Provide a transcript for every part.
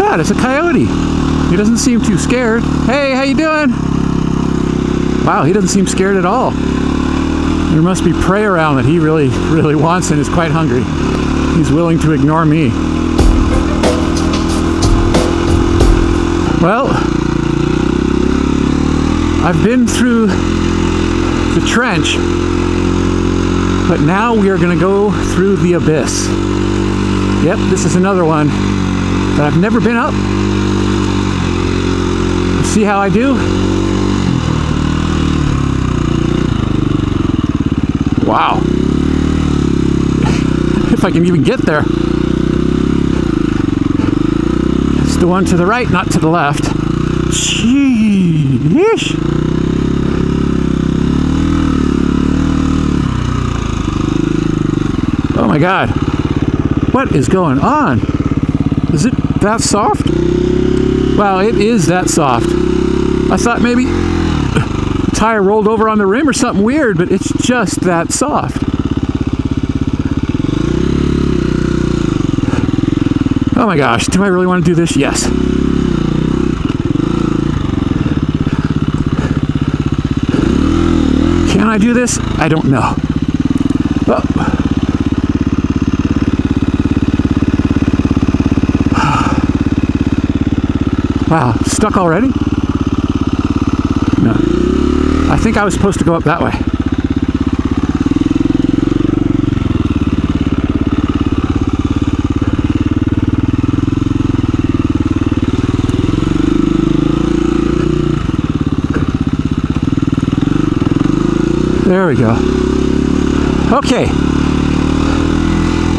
God, it's a coyote. He doesn't seem too scared. Hey, how you doing? Wow, he doesn't seem scared at all. There must be prey around that he really, really wants and is quite hungry. He's willing to ignore me. Well, I've been through the trench, but now we are going to go through the abyss. Yep, this is another one that I've never been up. See how I do? Wow. If I can even get there. It's the one to the right, not to the left. Sheesh. Oh my God. What is going on? Is it that soft? Wow, it is that soft. I thought maybe the tire rolled over on the rim or something weird, but it's just that soft. Oh my gosh, do I really want to do this? Yes. Can I do this? I don't know. Oh. Wow, stuck already? No. I think I was supposed to go up that way. There we go. Okay.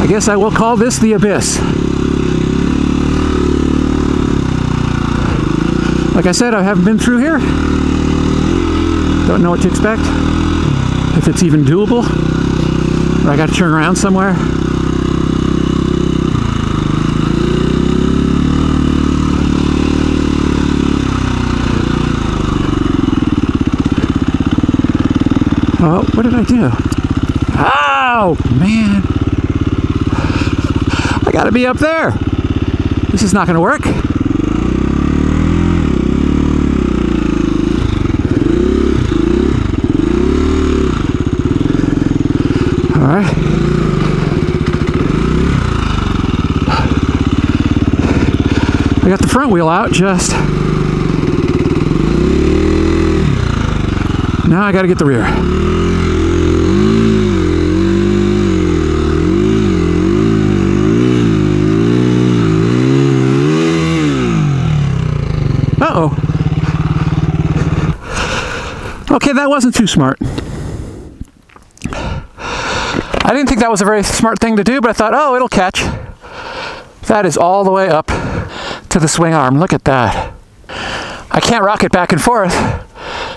I guess I will call this the abyss. Like I said, I haven't been through here. Don't know what to expect. If it's even doable. Or I gotta turn around somewhere. Oh, what did I do? Oh, man. I gotta be up there. This is not gonna work. All right. I got the front wheel out just. Now I got to get the rear. Uh-oh. Okay, that wasn't too smart. I didn't think that was a very smart thing to do, but I thought, oh, it'll catch. That is all the way up to the swing arm. Look at that. I can't rock it back and forth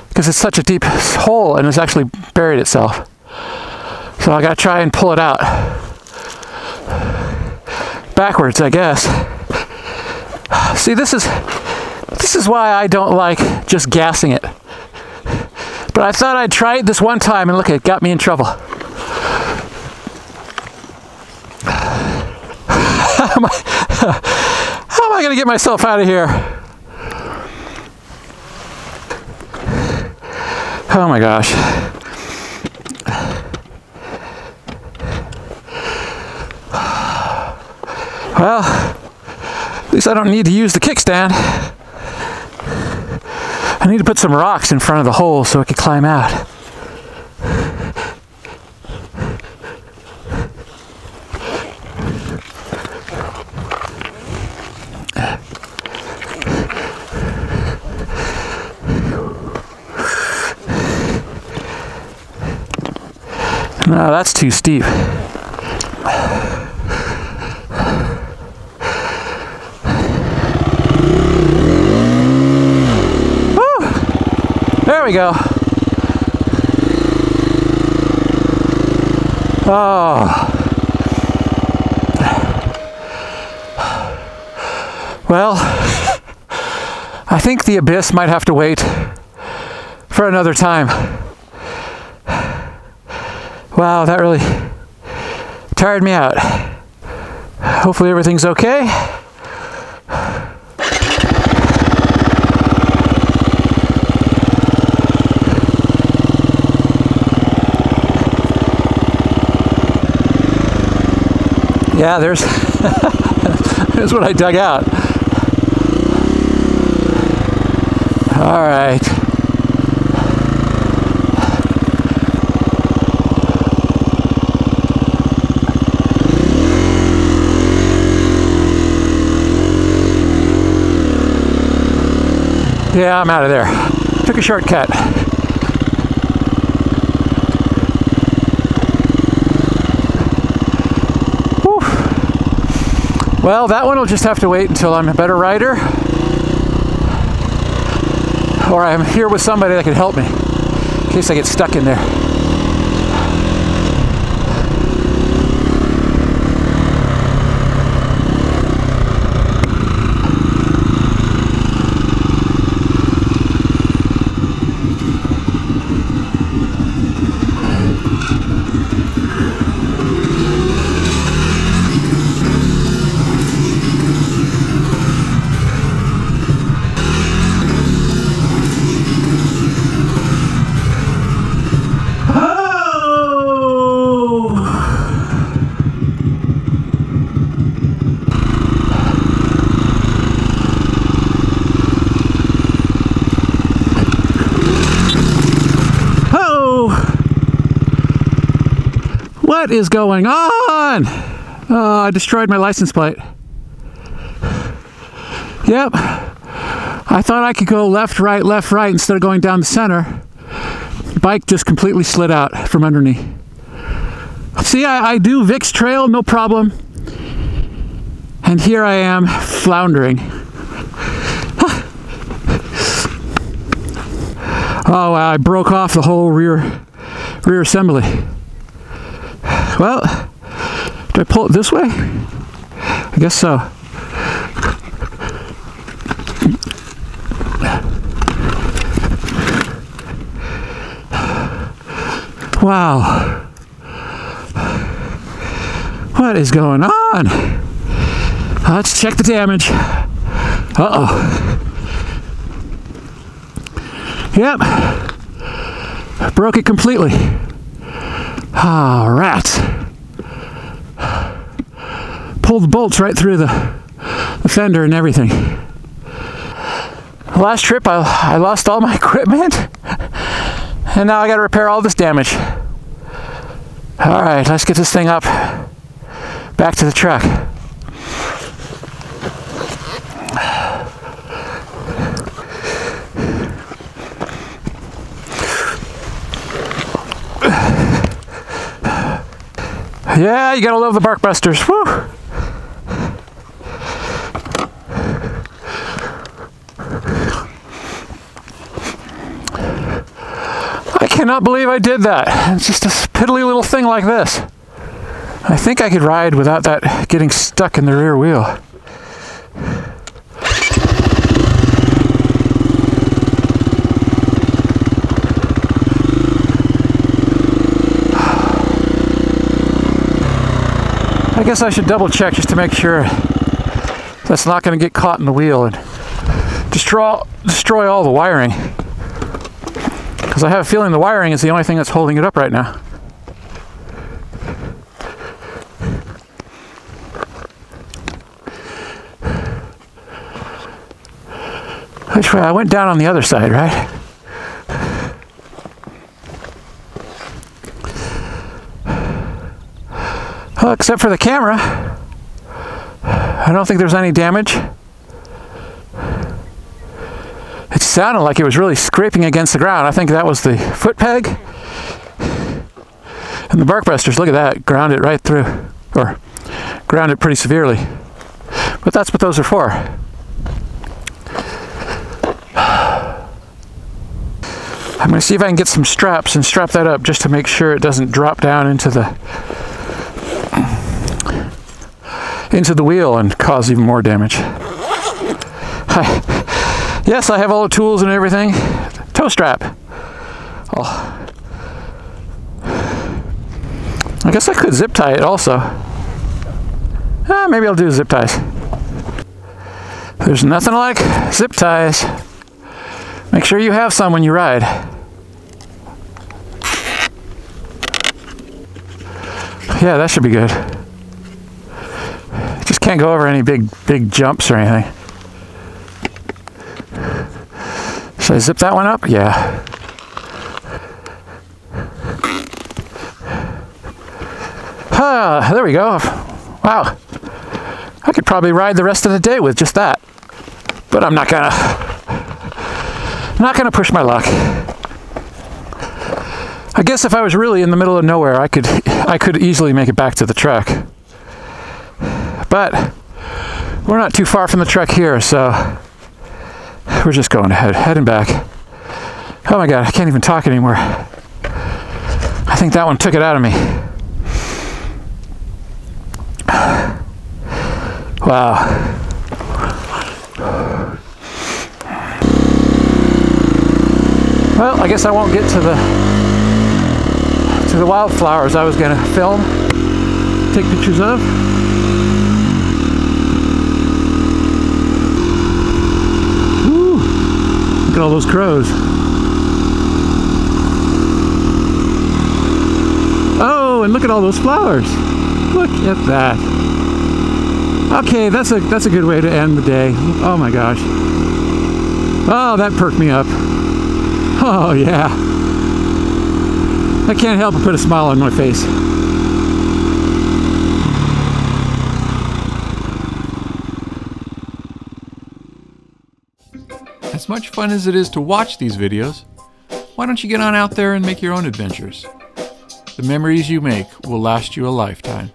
because it's such a deep hole and it's actually buried itself. So I gotta try and pull it out. Backwards, I guess. See, this is why I don't like just gassing it. But I thought I'd try it this one time and look, it got me in trouble. How am I going to get myself out of here? Oh my gosh. Well, at least I don't need to use the kickstand. I need to put some rocks in front of the hole so it can climb out. No, that's too steep. Woo! There we go. Oh. Well, I think the abyss might have to wait for another time. Wow, that really tired me out. Hopefully everything's okay. Yeah, there's there's what I dug out. All right. Yeah, I'm out of there. Took a shortcut. Whew. Well, that one will just have to wait until I'm a better rider, or I'm here with somebody that can help me in case I get stuck in there. What is going on? Oh, I destroyed my license plate. Yep. I thought I could go left, right instead of going down the center. The bike just completely slid out from underneath. See, I do Vic's trail, no problem. And here I am floundering. Oh, wow, I broke off the whole rear assembly. Well, do I pull it this way? I guess so. Wow. What is going on? Let's check the damage. Uh-oh. Yep. Broke it completely. Ah, rats. Pulled the bolts right through the fender and everything. Last trip I lost all my equipment, and now I got to repair all this damage. All right, let's get this thing up back to the truck. Yeah, you gotta love the bark busters. Woo! I cannot believe I did that. It's just a piddly little thing like this. I think I could ride without that getting stuck in the rear wheel. I guess I should double check just to make sure that's not going to get caught in the wheel and destroy all the wiring. Because I have a feeling the wiring is the only thing that's holding it up right now. Which way? I went down on the other side, right? Well, except for the camera, I don't think there's any damage. It sounded like it was really scraping against the ground. I think that was the foot peg. And the bark busters, look at that, ground it right through, or ground it pretty severely. But that's what those are for. I'm going to see if I can get some straps and strap that up just to make sure it doesn't drop down into the wheel and cause even more damage. Yes, I have all the tools and everything. Toe strap. Oh. I guess I could zip tie it also. Maybe I'll do zip ties. There's nothing like zip ties. Make sure you have some when you ride. Yeah, that should be good. can't go over any big jumps or anything. Should I zip that one up? Yeah. Ah, there we go. Wow. I could probably ride the rest of the day with just that. But I'm not gonna push my luck. I guess if I was really in the middle of nowhere, I could easily make it back to the truck. But we're not too far from the truck here, so we're just going ahead, heading back. Oh my God, I can't even talk anymore. I think that one took it out of me. Wow. Well, I guess I won't get to the wildflowers I was going to film, take pictures of. Woo! Look at all those crows. Oh, and look at all those flowers. Look at that. Okay, that's a good way to end the day. Oh my gosh. Oh, that perked me up. Oh yeah. I can't help but put a smile on my face. As much fun as it is to watch these videos, why don't you get on out there and make your own adventures? The memories you make will last you a lifetime.